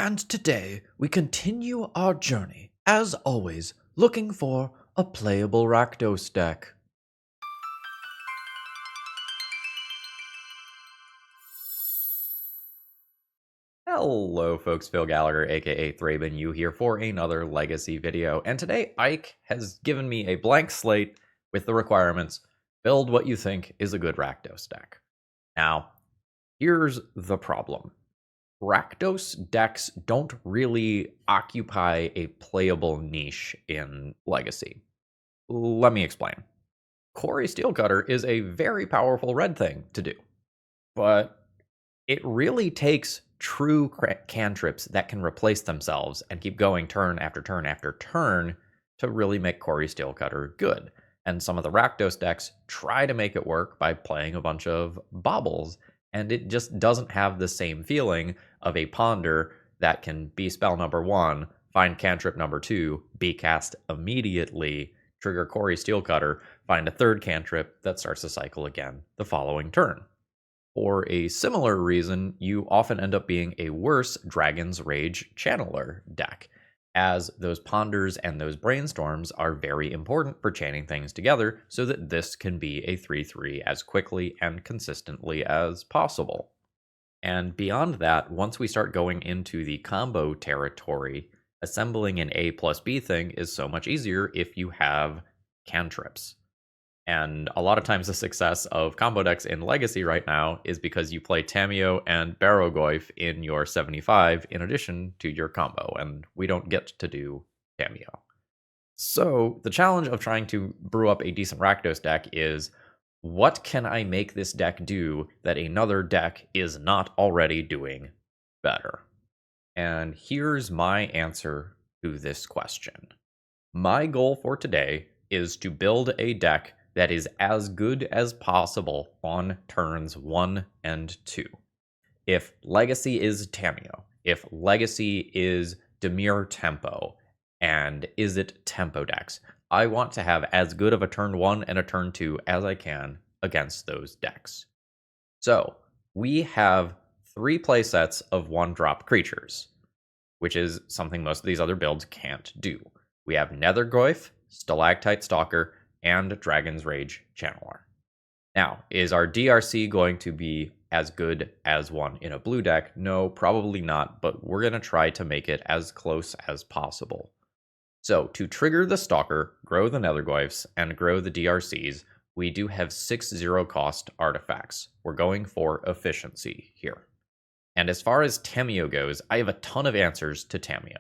And today we continue our journey, as always, looking for a playable Rakdos deck. Hello folks, Phil Gallagher aka ThrabenU here for another Legacy video, and today Ike has given me a blank slate with the requirements: build what you think is a good Rakdos deck. Now, here's the problem. Rakdos decks don't really occupy a playable niche in Legacy. Let me explain. Quarry Steelcutter is a very powerful red thing to do, but it really takes true cantrips that can replace themselves and keep going turn after turn after turn to really make Quarry Steelcutter good. And some of the Rakdos decks try to make it work by playing a bunch of baubles, and it just doesn't have the same feeling of a Ponder that can be spell number 1, find cantrip number 2, be cast immediately, trigger Quarry Steelcutter, find a third cantrip that starts the cycle again the following turn. For a similar reason, you often end up being a worse Dragon's Rage Channeler deck, as those ponders and those brainstorms are very important for chaining things together so that this can be a 3-3 as quickly and consistently as possible. And beyond that, once we start going into the combo territory, assembling an A plus B thing is so much easier if you have cantrips. And a lot of times the success of combo decks in Legacy right now is because you play Tamiyo and Barrowgoyf in your 75 in addition to your combo, and we don't get to do Tamiyo. So the challenge of trying to brew up a decent Rakdos deck is, what can I make this deck do that another deck is not already doing better? And here's my answer to this question. My goal for today is to build a deck that is as good as possible on turns 1 and 2. If Legacy is Tamiyo, if Legacy is Dimir Tempo, and is it Tempo decks, I want to have as good of a turn 1 and a turn 2 as I can against those decks. So, we have 3 playsets of 1-drop creatures, which is something most of these other builds can't do. We have Nethergoyf, Stalactite Stalker, and Dragon's Rage Channeler. Now, is our DRC going to be as good as one in a blue deck? No, probably not, but we're going to try to make it as close as possible. So, to trigger the Stalker, grow the Nethergoyfs, and grow the DRCs, we do have 6-0 cost artifacts. We're going for efficiency here. And as far as Tamiyo goes, I have a ton of answers to Tamiyo.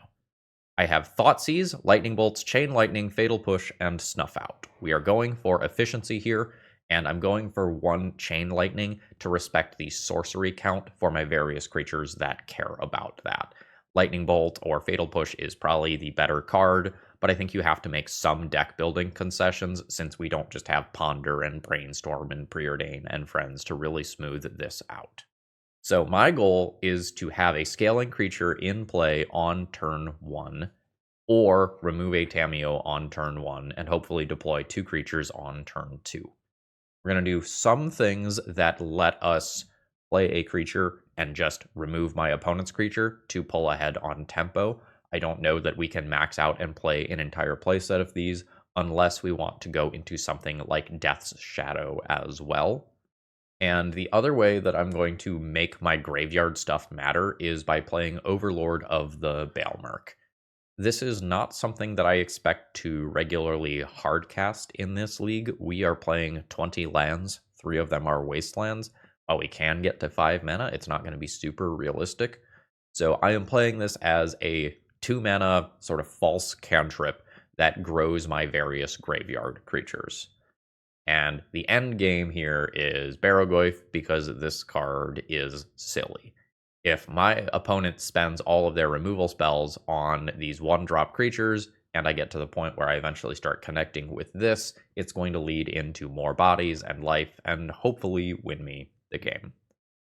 I have Thoughtseize, Lightning Bolts, Chain Lightning, Fatal Push, and Snuff Out. We are going for efficiency here, and I'm going for 1 Chain Lightning to respect the sorcery count for my various creatures that care about that. Lightning Bolt or Fatal Push is probably the better card, but I think you have to make some deck building concessions since we don't just have Ponder and Brainstorm and Preordain and friends to really smooth this out. So my goal is to have a scaling creature in play on turn 1, or remove a Tamiyo on turn 1, and hopefully deploy 2 creatures on turn 2. We're going to do some things that let us play a creature and just remove my opponent's creature to pull ahead on tempo. I don't know that we can max out and play an entire playset of these unless we want to go into something like Death's Shadow as well. And the other way that I'm going to make my graveyard stuff matter is by playing Overlord of the Baelmerk. This is not something that I expect to regularly hardcast in this league. We are playing 20 lands, 3 of them are wastelands. While we can get to 5 mana, it's not going to be super realistic. So I am playing this as a 2 mana sort of false cantrip that grows my various graveyard creatures. And the end game here is Barrowgoyf because this card is silly. If my opponent spends all of their removal spells on these 1-drop creatures, and I get to the point where I eventually start connecting with this, it's going to lead into more bodies and life, and hopefully win me the game.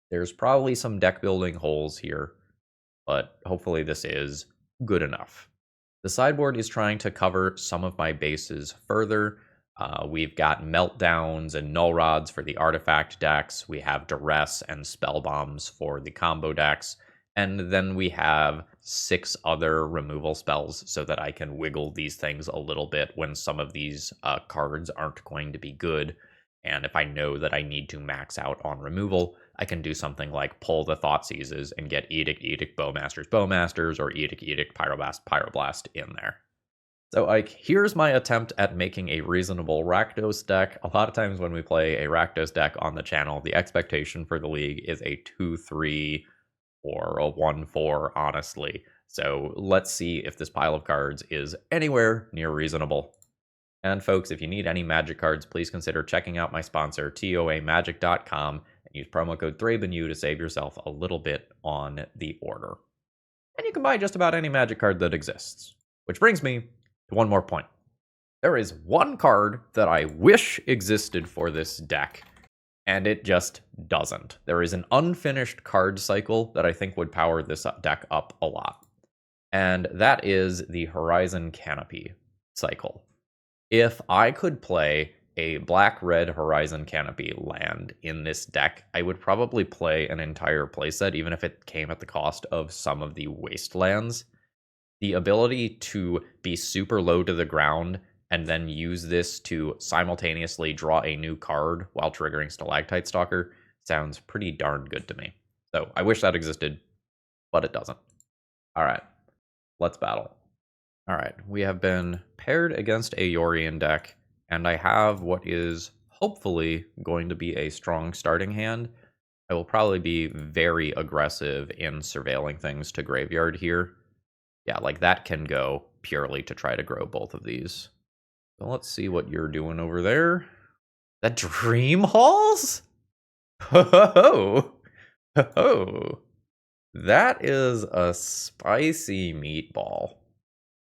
There's probably some deck building holes here, but hopefully this is good enough. The sideboard is trying to cover some of my bases further. We've got Meltdowns and Null Rods for the artifact decks. We have Duress and Spell Bombs for the combo decks. And then we have 6 other removal spells so that I can wiggle these things a little bit when some of these cards aren't going to be good. And if I know that I need to max out on removal, I can do something like pull the Thoughtseizes and get Edict, Edict, Bowmasters, or Edict, Edict, Pyroblast in there. So, like, here's my attempt at making a reasonable Rakdos deck. A lot of times when we play a Rakdos deck on the channel, the expectation for the league is a 2-3 or a 1-4, honestly. So let's see if this pile of cards is anywhere near reasonable. And folks, if you need any Magic cards, please consider checking out my sponsor, toamagic.com, and use promo code ThrabenU to save yourself a little bit on the order. And you can buy just about any Magic card that exists. Which brings me to one more point. There is one card that I wish existed for this deck, and it just doesn't. There is an unfinished card cycle that I think would power this deck up a lot. And that is the Horizon Canopy cycle. If I could play a black-red Horizon Canopy land in this deck, I would probably play an entire playset, even if it came at the cost of some of the wastelands. The ability to be super low to the ground and then use this to simultaneously draw a new card while triggering Stalactite Stalker sounds pretty darn good to me. So I wish that existed, but it doesn't. All right, let's battle. All right, we have been paired against a Yorion deck, and I have what is hopefully going to be a strong starting hand. I will probably be very aggressive in surveilling things to graveyard here. Yeah, like that can go purely to try to grow both of these. So let's see what you're doing over there. That Dream Halls? Ho ho ho! Ho ho! That is a spicy meatball.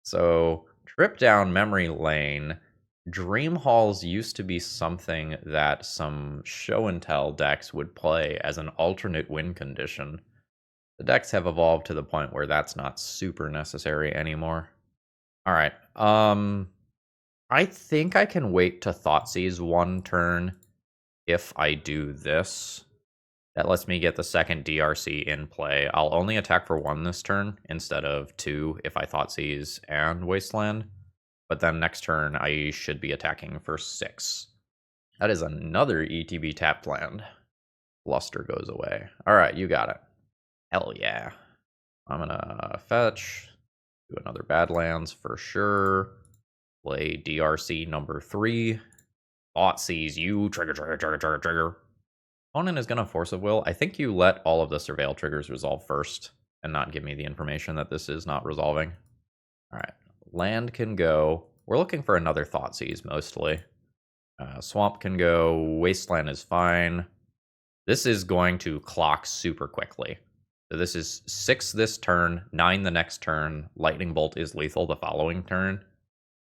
So, trip down memory lane. Dream Halls used to be something that some show and tell decks would play as an alternate win condition. The decks have evolved to the point where that's not super necessary anymore. Alright, I think I can wait to Thoughtseize one turn if I do this. That lets me get the second DRC in play. I'll only attack for 1 this turn instead of 2 if I Thoughtseize and Wasteland. But then next turn I should be attacking for 6. That is another ETB tapped land. Luster goes away. Alright, you got it. Hell yeah. I'm gonna fetch. Do another Badlands for sure. Play DRC number 3. Thoughtseize you. Trigger. Opponent is going to Force of Will. I think you let all of the Surveil triggers resolve first and not give me the information that this is not resolving. Alright. Land can go. We're looking for another Thoughtseize mostly. Swamp can go. Wasteland is fine. This is going to clock super quickly. So this is 6 this turn, 9 the next turn. Lightning Bolt is lethal the following turn.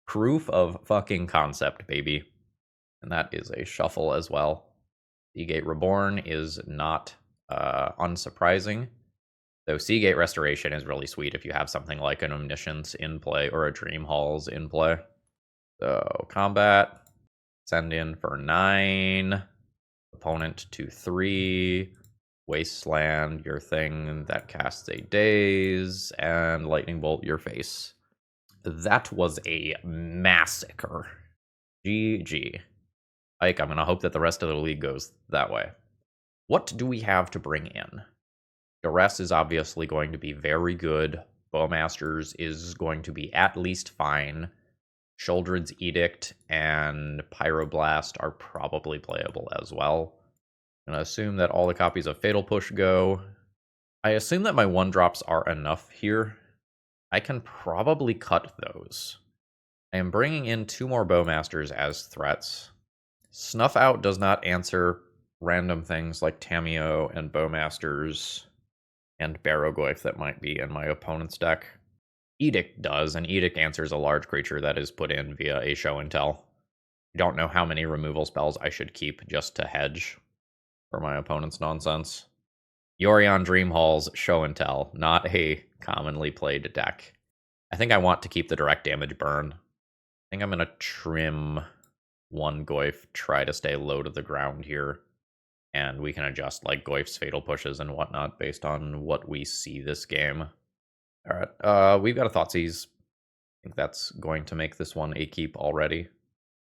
Proof of fucking concept, baby. And that is a shuffle as well. Seagate Reborn is not unsurprising. Though Seagate Restoration is really sweet if you have something like an Omniscience in play or a Dream Halls in play. So, combat. Send in for 9. Opponent to 3. Wasteland, your thing that casts a daze. And Lightning Bolt, your face. That was a massacre. GG. Ike, I'm going to hope that the rest of the league goes that way. What do we have to bring in? Duress is obviously going to be very good. Bowmasters is going to be at least fine. Sheoldred's Edict and Pyroblast are probably playable as well. I'm going to assume that all the copies of Fatal Push go. I assume that my 1-drops are enough here. I can probably cut those. I am bringing in 2 more Bowmasters as threats. Snuff Out does not answer random things like Tamiyo and Bowmasters and Barrowgoyf that might be in my opponent's deck. Edict does, and Edict answers a large creature that is put in via a show and tell. I don't know how many removal spells I should keep just to hedge for my opponent's nonsense. Yorion Dream Halls show and tell, not a commonly played deck. I think I want to keep the direct damage burn. I think I'm going to trim 1 Goyf, try to stay low to the ground here, and we can adjust like Goyf's fatal pushes and whatnot based on what we see this game. All right, we've got a Thoughtseize. I think that's going to make this one a keep already.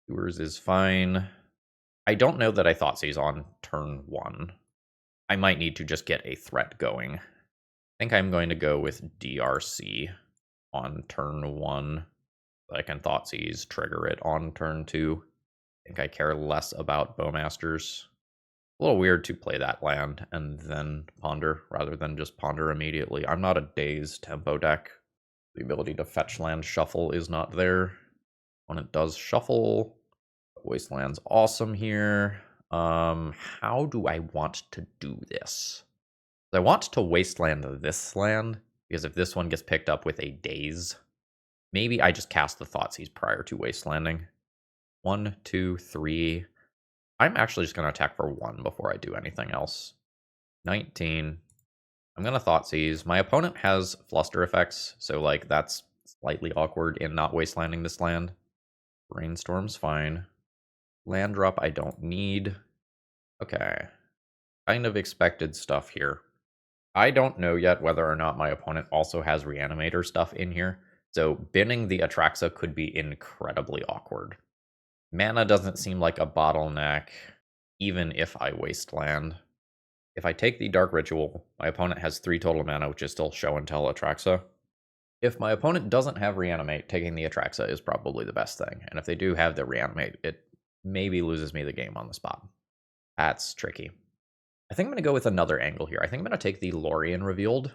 Yours is fine. I don't know that I Thoughtseize on turn 1. I might need to just get a threat going. I think I'm going to go with DRC on turn 1. I can Thoughtseize, trigger it on turn 2. I think I care less about Bowmasters. A little weird to play that land and then ponder rather than just ponder immediately. I'm not a Daze tempo deck. The ability to fetch land shuffle is not there. When it does shuffle, Wasteland's awesome here. How do I want to do this? I want to Wasteland this land, because if this one gets picked up with a Daze, maybe I just cast the Thoughtseize prior to Wastelanding. 1, 2, 3. I'm actually just going to attack for 1 before I do anything else. 19. I'm going to Thoughtseize. My opponent has Fluster effects, so like that's slightly awkward in not Wastelanding this land. Brainstorm's fine. Land drop I don't need. Okay. Kind of expected stuff here. I don't know yet whether or not my opponent also has Reanimator stuff in here, so binning the Atraxa could be incredibly awkward. Mana doesn't seem like a bottleneck, even if I Wasteland. If I take the Dark Ritual, my opponent has 3 total mana, which is still Show and Tell Atraxa. If my opponent doesn't have Reanimate, taking the Atraxa is probably the best thing. And if they do have the Reanimate, it maybe loses me the game on the spot. That's tricky. I think I'm going to go with another angle here. I think I'm going to take the Lorien Revealed.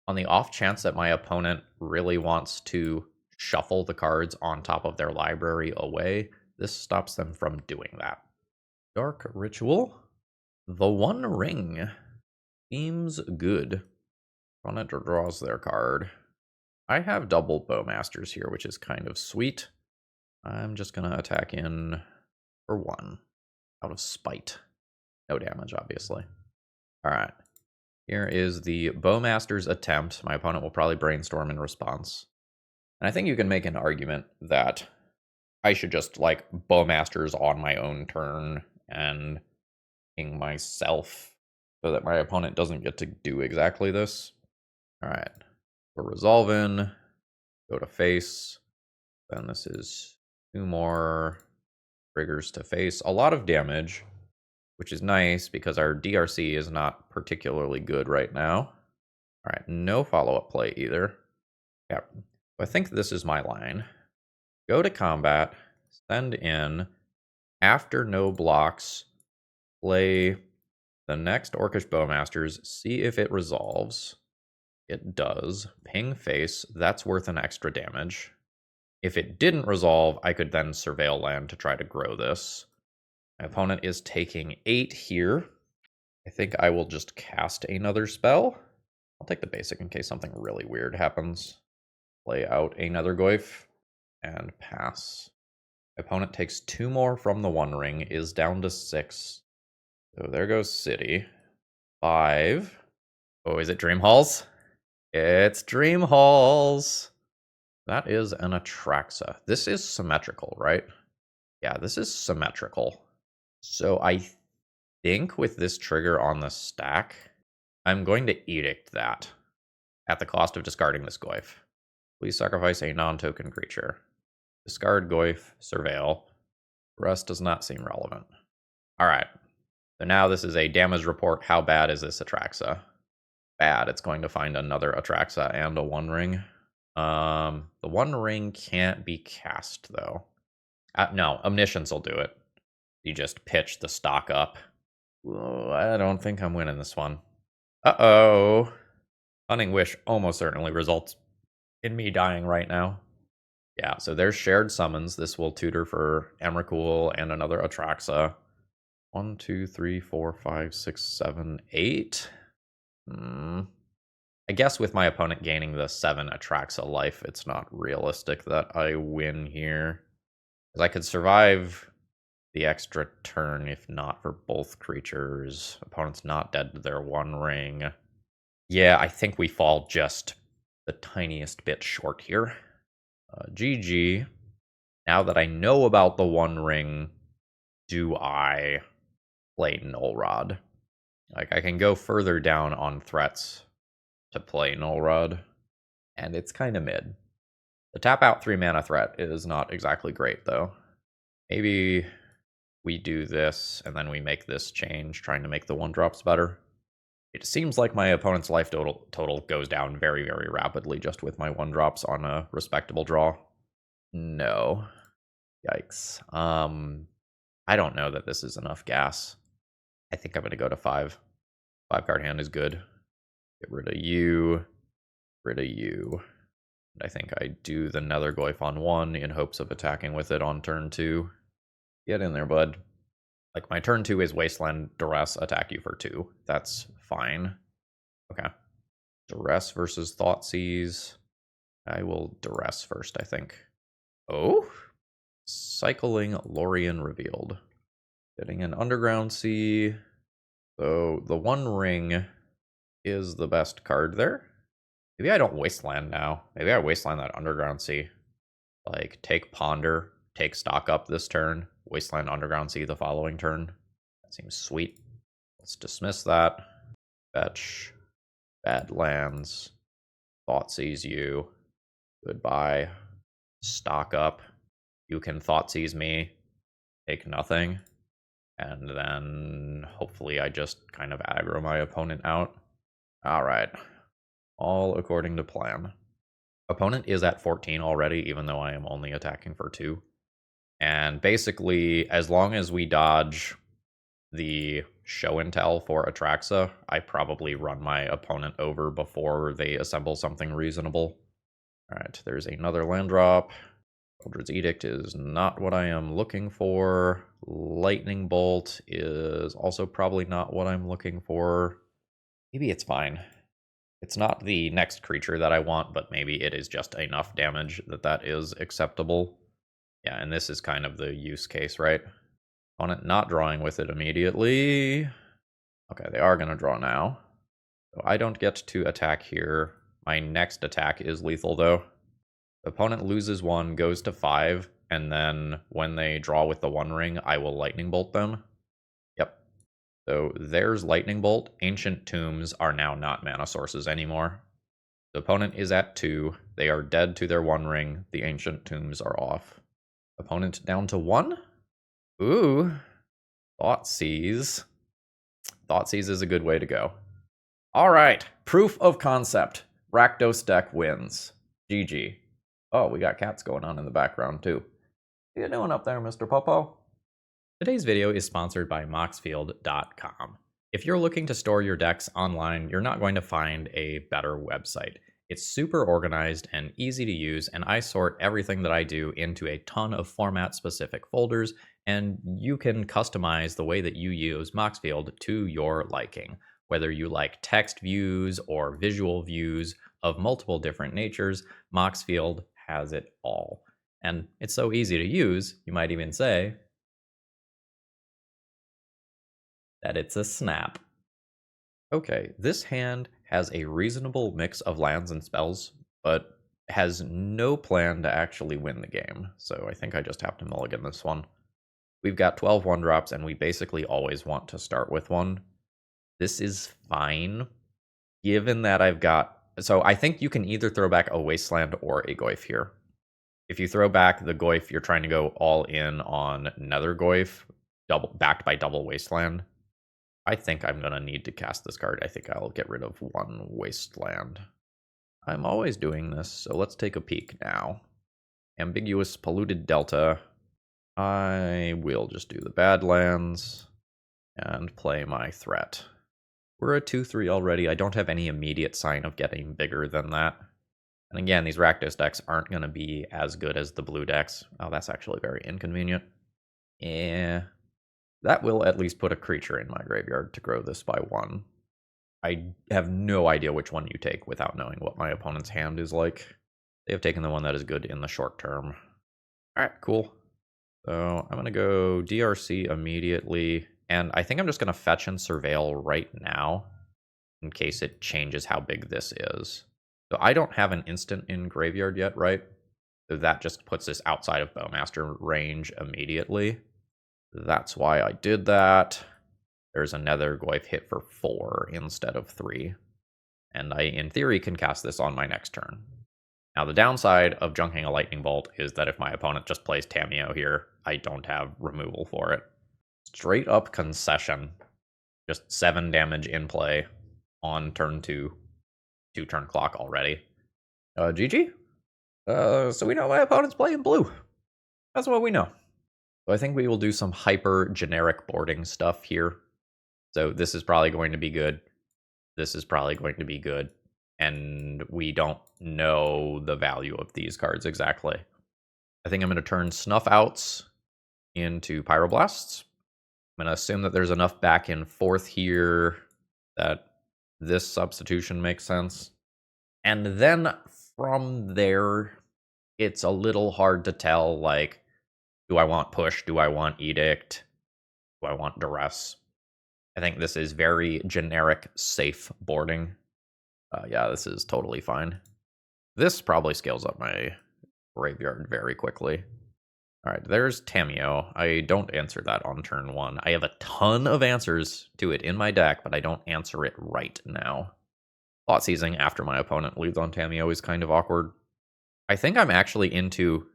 On the off chance that my opponent really wants to shuffle the cards on top of their library away, this stops them from doing that. Dark Ritual. The One Ring. Seems good. Opponent draws their card. I have double Bowmasters here, which is kind of sweet. I'm just going to attack in for 1 out of spite. No damage, obviously. All right. Here is the Bowmaster's attempt. My opponent will probably brainstorm in response. And I think you can make an argument that I should just, like, Bowmasters on my own turn and king myself so that my opponent doesn't get to do exactly this. All right. We're resolving. Go to face. Then this is 2 more triggers to face. A lot of damage, which is nice because our DRC is not particularly good right now. All right, no follow-up play either. Yeah, I think this is my line. Go to combat, send in, after no blocks, play the next Orcish Bowmasters, see if it resolves. It does. Ping face, that's worth an extra damage. If it didn't resolve, I could then Surveil land to try to grow this. My opponent is taking 8 here. I think I will just cast another spell. I'll take the basic in case something really weird happens. Play out a Nethergoyf and pass. My opponent takes 2 more from the One Ring, is down to 6. So there goes City. 5. Oh, is it Dream Halls? It's Dream Halls. That is an Atraxa. This is symmetrical, right? Yeah, this is symmetrical. So I think with this trigger on the stack, I'm going to Edict that at the cost of discarding this Goyf. Please sacrifice a non-token creature. Discard Goyf, Surveil. The rest does not seem relevant. All right. So now this is a damage report. How bad is this Atraxa? Bad. It's going to find another Atraxa and a One Ring. The One Ring can't be cast, though. No, Omniscience will do it. You just pitch the stock up. Whoa, I don't think I'm winning this one. Uh-oh. Hunting Wish almost certainly results in me dying right now. Yeah, so there's shared summons. This will tutor for Emrakul and another Atraxa. 1, 2, 3, 4, 5, 6, 7, 8. I guess with my opponent gaining the 7 Atraxa life, it's not realistic that I win here. Because I could survive the extra turn if not for both creatures. Opponent's not dead to their One Ring. Yeah, I think we fall just the tiniest bit short here. GG. Now that I know about the One Ring, do I play Null Rod. Like, I can go further down on threats to play Null Rod, and it's kind of mid. The tap out 3-mana threat is not exactly great, though. Maybe we do this, and then we make this change, trying to make the 1-drops better. It seems like my opponent's life total goes down very, very rapidly just with my 1-drops on a respectable draw. No. Yikes. I don't know that this is enough gas. I think I'm going to go to 5. 5-card hand is good. Get rid of you. Rid of you. And I think I do the Nethergoyf on 1 in hopes of attacking with it on turn 2. Get in there, bud. Like, my turn 2 is Wasteland, Duress, attack you for 2. That's fine. Okay. Duress versus Thoughtseize. I will Duress first, I think. Oh? Cycling Lorien revealed. Getting an Underground Sea. So the One Ring is the best card there. Maybe I don't Wasteland now. Maybe I Wasteland that Underground Sea. Like, take Ponder, take stock up this turn, Wasteland Underground Sea the following turn. That seems sweet. Let's dismiss that. Fetch. Bad lands. Thoughtseize you. Goodbye. Stock up. You can Thoughtseize me. Take nothing. And then hopefully I just kind of aggro my opponent out. Alright. All according to plan. Opponent is at 14 already, even though I am only attacking for 2. And basically, as long as we dodge the show and tell for Atraxa, I probably run my opponent over before they assemble something reasonable. Alright, there's another land drop. Eldritch Edict is not what I am looking for. Lightning Bolt is also probably not what I'm looking for. Maybe it's fine. It's not the next creature that I want, but maybe it is just enough damage that is acceptable. Yeah, and this is kind of the use case, right? Opponent not drawing with it immediately. Okay, they are going to draw now. So I don't get to attack here. My next attack is lethal, though. The opponent loses 1, goes to 5, and then when they draw with the One Ring, I will Lightning Bolt them. Yep. So there's Lightning Bolt. Ancient Tombs are now not mana sources anymore. The opponent is at 2. They are dead to their One Ring. The Ancient Tombs are off. Opponent down to 1. Ooh. Thoughtseize. Thoughtseize is a good way to go. All right. Proof of concept. Rakdos deck wins. GG. Oh, we got cats going on in the background, too. What are you doing up there, Mr. Popo? Today's video is sponsored by Moxfield.com. If you're looking to store your decks online, you're not going to find a better website. It's super organized and easy to use, and I sort everything that I do into a ton of format-specific folders, and you can customize the way that you use Moxfield to your liking. Whether you like text views or visual views of multiple different natures, Moxfield has it all. And it's so easy to use, you might even say that it's a snap. Okay, this hand has a reasonable mix of lands and spells, but has no plan to actually win the game. So I think I just have to mulligan this one. We've got 12 1-drops, and we basically always want to start with one. This is fine, given that I've got... So I think you can either throw back a Wasteland or a Goyf here. If you throw back the Goyf, you're trying to go all in on Nethergoyf, backed by double Wasteland. I think I'm going to need to cast this card. I think I'll get rid of 1 Wasteland. I'm always doing this, so let's take a peek now. Ambiguous Polluted Delta. I will just do the Badlands and play my threat. We're at 2-3 already. I don't have any immediate sign of getting bigger than that. And again, these Rakdos decks aren't going to be as good as the blue decks. Oh, that's actually very inconvenient. Yeah. That will at least put a creature in my graveyard to grow this by 1. I have no idea which one you take without knowing what my opponent's hand is like. They have taken the one that is good in the short term. Alright, cool. So I'm going to go DRC immediately. And I think I'm just going to fetch and surveil right now in case it changes how big this is. So I don't have an instant in graveyard yet, right? So that just puts this outside of Bowmaster range immediately. That's why I did that. there's a Nethergoyf hit for 4 instead of 3. And I, in theory, can cast this on my next turn. Now, the downside of junking a Lightning Bolt is that if my opponent just plays Tamiyo here, I don't have removal for it. Straight up concession. Just 7 damage in play on turn 2. 2-turn clock already. GG. So we know my opponent's playing blue. That's what we know. So I think we will do some hyper generic boarding stuff here. So this is probably going to be good. This is probably going to be good. And we don't know the value of these cards exactly. I think I'm going to turn Snuff Outs into Pyroblasts. I'm going to assume that there's enough back and forth here that this substitution makes sense. And then from there, it's a little hard to tell, like, do I want Push? Do I want Edict? Do I want Duress? I think this is very generic, safe boarding. Yeah, this is totally fine. This probably scales up my graveyard very quickly. All right, there's Tamiyo. I don't answer that on turn 1. I have a ton of answers to it in my deck, but I don't answer it right now. Thought seizing after my opponent leads on Tamiyo is kind of awkward. I think I'm actually into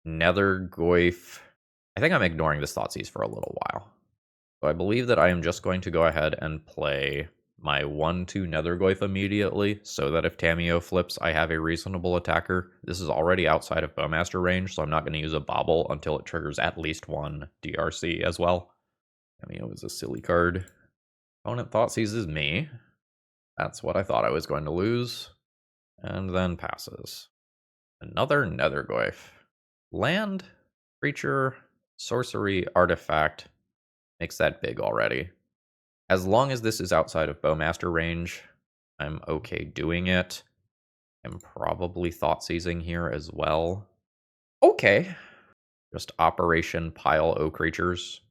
Nethergoyf. I think I'm ignoring this Thoughtseize for a little while. So I believe that I am just going to go ahead and play my 1-2 Nethergoyf immediately, so that if Tamiyo flips, I have a reasonable attacker. This is already outside of Bowmaster range, so I'm not going to use a Bobble until it triggers at least 1 DRC as well. Tamiyo is a silly card. Opponent Thoughtseizes me. That's what I thought I was going to lose. And then passes. Another Nethergoyf. Land, creature, sorcery, artifact. Makes that big already. As long as this is outside of Bowmaster range, I'm okay doing it. I'm probably Thoughtseizing here as well. Okay. Just Operation Pile O Creatures.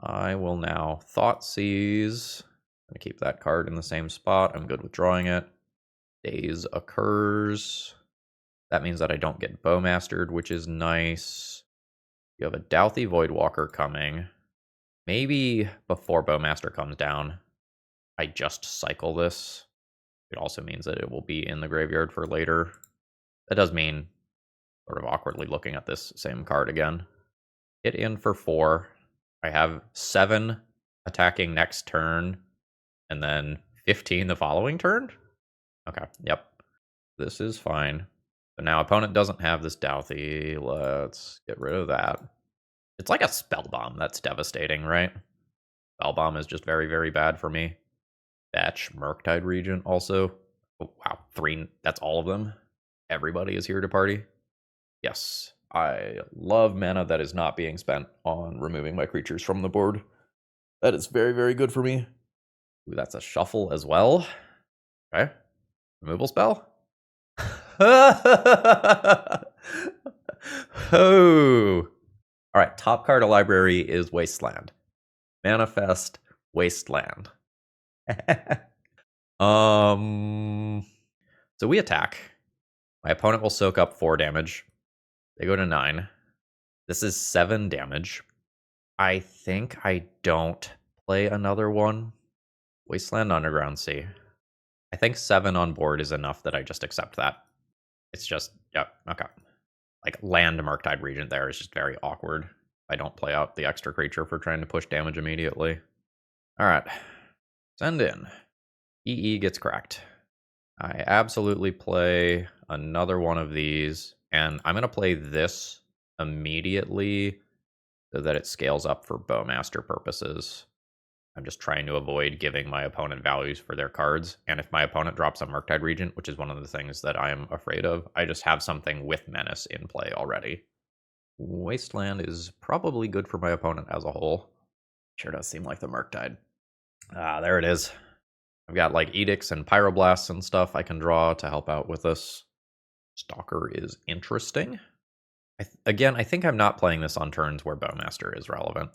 I will now Thoughtseize. I'm going to keep that card in the same spot. I'm good with drawing it. Daze occurs. That means that I don't get Bowmastered, which is nice. You have a Douthie Voidwalker coming. Maybe before Bowmaster comes down, I just cycle this. It also means that it will be in the graveyard for later. That does mean sort of awkwardly looking at this same card again. Hit in for 4. I have 7 attacking next turn, and then 15 the following turn? Okay, yep. This is fine. But now opponent doesn't have this Douthie. Let's get rid of that. It's like a Spell Bomb. That's devastating, right? Spell Bomb is just very, very bad for me. Fetch, Murktide Regent also. Oh, wow, 3. That's all of them. Everybody is here to party. Yes, I love mana that is not being spent on removing my creatures from the board. That is very, very good for me. Ooh, that's a shuffle as well. Okay. Removal spell. Oh. All right, top card of library is Wasteland. Manifest Wasteland. So we attack. My opponent will soak up 4 damage. They go to 9. This is 7 damage. I think I don't play another one. Wasteland Underground Sea. I think 7 on board is enough that I just accept that. It's just, yep, okay. Like, land Murktide Regent there is just very awkward. I don't play out the extra creature for trying to push damage immediately. Alright. Send in. EE gets cracked. I absolutely play another one of these, and I'm going to play this immediately so that it scales up for Bowmaster purposes. I'm just trying to avoid giving my opponent values for their cards. And if my opponent drops a Murktide Regent, which is one of the things that I'm afraid of, I just have something with Menace in play already. Wasteland is probably good for my opponent as a whole. Sure does seem like the Murktide. Ah, there it is. I've got like Edicts and Pyroblasts and stuff I can draw to help out with this. Stalker is interesting. Again, I think I'm not playing this on turns where Bowmaster is relevant.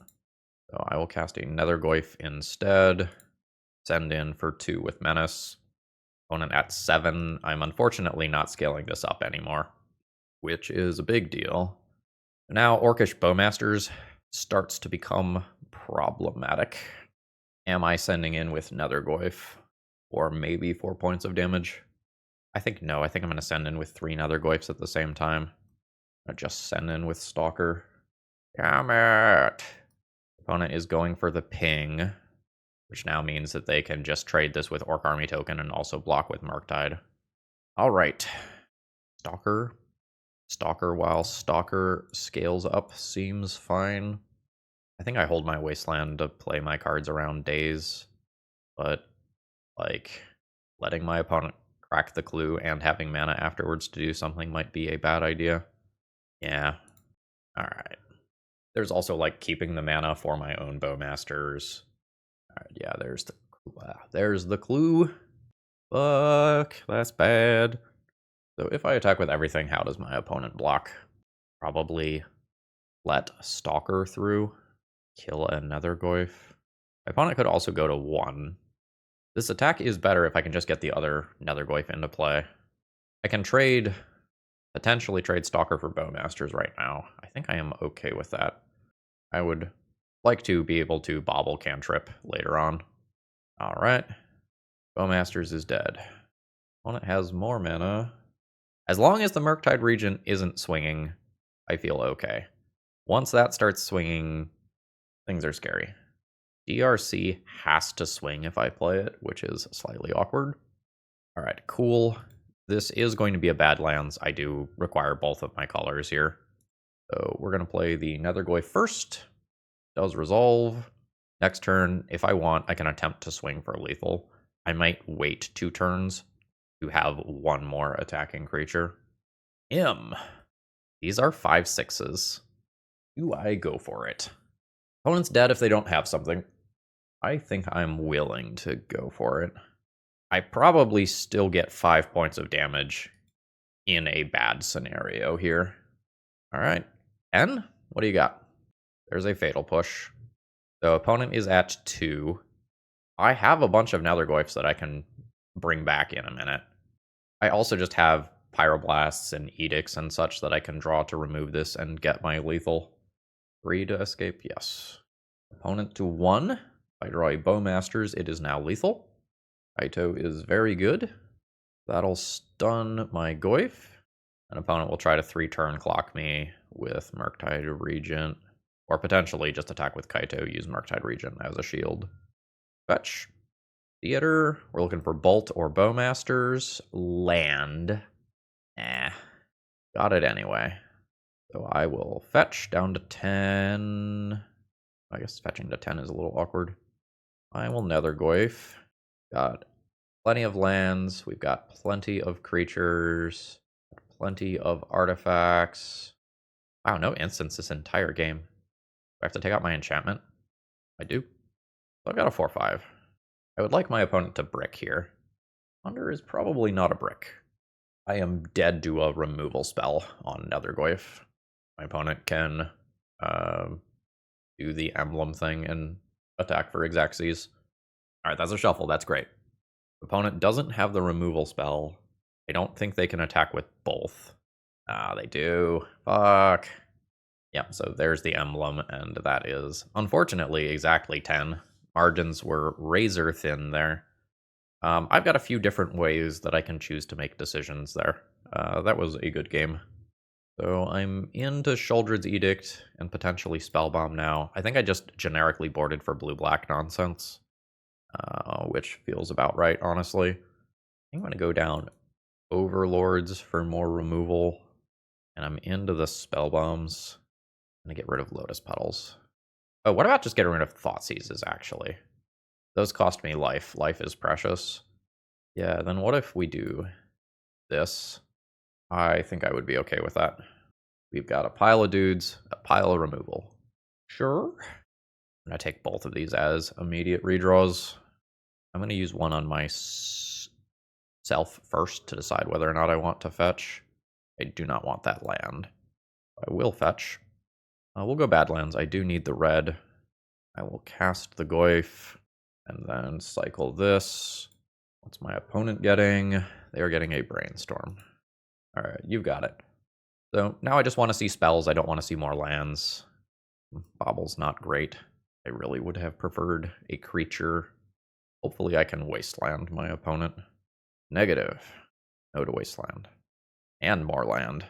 So I will cast a Nethergoyf instead. Send in for 2 with Menace. Opponent at 7. I'm unfortunately not scaling this up anymore, which is a big deal. Now Orcish Bowmasters starts to become problematic. Am I sending in with Nethergoyf? Or maybe 4 points of damage? I think no. I think I'm going to send in with 3 Nethergoyfs at the same time. I'll just send in with Stalker. Damn it! Opponent is going for the ping, which now means that they can just trade this with Orc Army token and also block with Murktide. Alright. Stalker. Stalker while Stalker scales up seems fine. I think I hold my Wasteland to play my cards around days, but, like, letting my opponent crack the clue and having mana afterwards to do something might be a bad idea. Yeah. Alright. There's also, like, keeping the mana for my own Bowmasters. Alright, yeah, there's the clue. Fuck, that's bad. So if I attack with everything, how does my opponent block? Probably let Stalker through, kill a Nethergoyf. My opponent could also go to 1. This attack is better if I can just get the other Nethergoyf into play. I can potentially trade Stalker for Bowmasters right now. I think I am okay with that. I would like to be able to bobble cantrip later on. Alright. Bowmasters is dead. Opponent has more mana. As long as the Murktide Regent isn't swinging, I feel okay. Once that starts swinging, things are scary. DRC has to swing if I play it, which is slightly awkward. Alright, cool. This is going to be a Badlands. I do require both of my colors here. So we're going to play the Nethergoyf first. Does resolve. Next turn, if I want, I can attempt to swing for lethal. I might wait 2 turns to have 1 more attacking creature. These are 5/6s. Do I go for it? Opponent's dead if they don't have something. I think I'm willing to go for it. I probably still get 5 points of damage in a bad scenario here. Alright. 10? What do you got? There's a Fatal Push. So opponent is at 2. I have a bunch of Nethergoyfs that I can bring back in a minute. I also just have Pyroblasts and Edicts and such that I can draw to remove this and get my lethal. 3 to escape, yes. Opponent to 1. If I draw a Bowmasters, it is now lethal. Kaito is very good. That'll stun my Goyf. An opponent will try to 3-turn clock me with Murktide Regent. Or potentially just attack with Kaito, use Murktide Regent as a shield. Fetch. Theater. We're looking for Bolt or Bowmasters. Land. Got it anyway. So I will fetch down to 10. I guess fetching to 10 is a little awkward. I will Nethergoyf. Got plenty of lands. We've got plenty of creatures. Plenty of artifacts. Wow, no instants this entire game. Do I have to take out my enchantment? I do. So I've got a 4/5. I would like my opponent to brick here. Wonder is probably not a brick. I am dead to a removal spell on Nethergoyf. My opponent can do the emblem thing and attack for Xyzes. Alright, that's a shuffle. That's great. Opponent doesn't have the removal spell. I don't think they can attack with both. They do. Fuck. Yep, so there's the emblem, and that is, unfortunately, exactly 10. Margins were razor thin there. I've got a few different ways that I can choose to make decisions there. That was a good game. So I'm into Sheoldred's Edict and potentially Spellbomb now. I think I just generically boarded for blue-black nonsense, which feels about right, honestly. I'm going to go down Overlords for more removal, and I'm into the Spellbombs. I'm going to get rid of Lotus Petals. Oh, what about just getting rid of Thoughtseizes, actually? Those cost me life. Life is precious. Yeah, then what if we do this? I think I would be okay with that. We've got a pile of dudes, a pile of removal. Sure. I'm going to take both of these as immediate redraws. I'm going to use one on myself first to decide whether or not I want to fetch. I do not want that land. I will fetch. We'll go Badlands. I do need the red. I will cast the Goyf and then cycle this. What's my opponent getting? They are getting a Brainstorm. Alright, you've got it. So now I just want to see spells. I don't want to see more lands. Bobble's not great. I really would have preferred a creature. Hopefully I can wasteland my opponent. Negative. No to wasteland. And more land.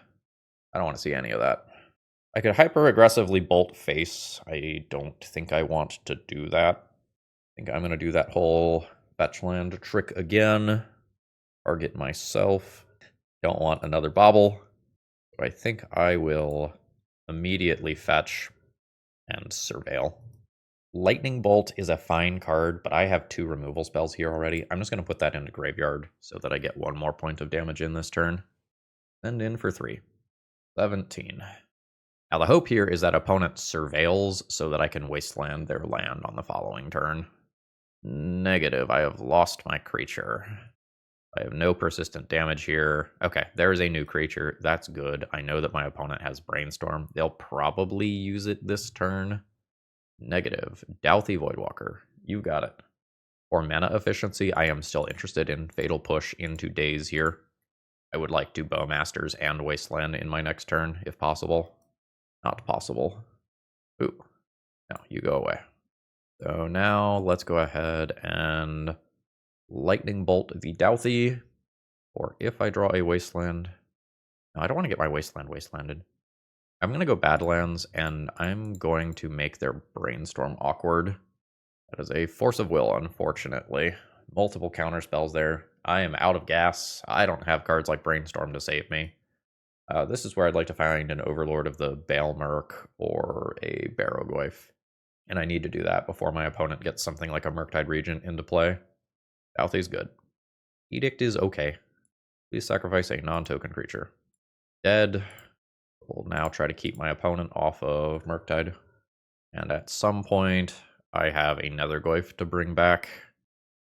I don't want to see any of that. I could hyper-aggressively bolt face. I don't think I want to do that. I think I'm going to do that whole fetch land trick again. Target myself. Don't want another bobble. So I think I will immediately fetch and surveil. Lightning Bolt is a fine card, but I have 2 removal spells here already. I'm just going to put that into graveyard so that I get 1 more point of damage in this turn. Send in for 3. 17. Now the hope here is that opponent surveils so that I can wasteland their land on the following turn. Negative. I have lost my creature. I have no persistent damage here. Okay, there's a new creature. That's good. I know that my opponent has Brainstorm. They'll probably use it this turn. Negative. Douthie Voidwalker. You got it. For mana efficiency, I am still interested in Fatal Push into Daze here. I would like to Bowmasters and Wasteland in my next turn, if possible. Not possible. Ooh. No, you go away. So now let's go ahead and Lightning Bolt the Douthie. Or if I draw a Wasteland... No, I don't want to get my Wasteland wastelanded. I'm going to go Badlands, and I'm going to make their Brainstorm awkward. That is a Force of Will, unfortunately. Multiple counter spells there. I am out of gas. I don't have cards like Brainstorm to save me. This is where I'd like to find an Overlord of the Baelmerk or a Barrowgoyf. And I need to do that before my opponent gets something like a Murktide Regent into play. Douthie's good. Edict is okay. Please sacrifice a non-token creature. Dead. We'll now try to keep my opponent off of Murktide. And at some point, I have a Nethergoyf to bring back.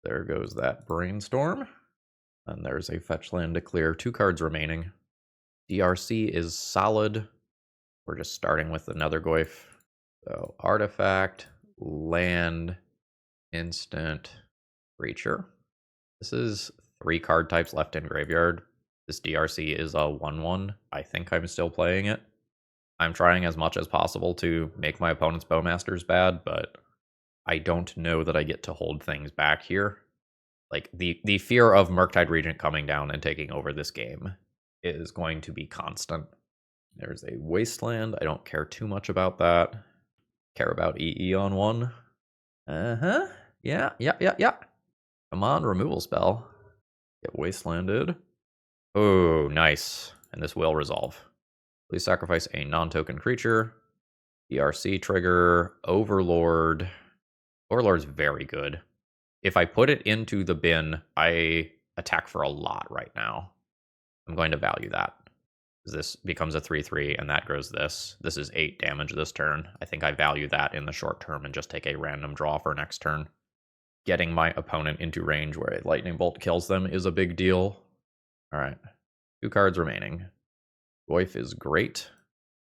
There goes that Brainstorm. And there's a fetch land to clear. 2 cards remaining. DRC is solid. We're just starting with the Nethergoyf. So artifact, land, instant, creature. This is 3 card types left in graveyard. This DRC is a 1/1. I think I'm still playing it. I'm trying as much as possible to make my opponent's Bowmasters bad, but I don't know that I get to hold things back here. Like, the fear of Murktide Regent coming down and taking over this game is going to be constant. There's a Wasteland. I don't care too much about that. Care about EE on 1. Uh-huh. Yeah. Come on, removal spell. Get Wastelanded. Oh, nice. And this will resolve. Please sacrifice a non-token creature. DRC trigger. Overlord. Overlord's very good. If I put it into the bin, I attack for a lot right now. I'm going to value that. This becomes a 3/3, and that grows this. This is 8 damage this turn. I think I value that in the short term and just take a random draw for next turn. Getting my opponent into range where a Lightning Bolt kills them is a big deal. All right. 2 cards remaining. Goyf is great.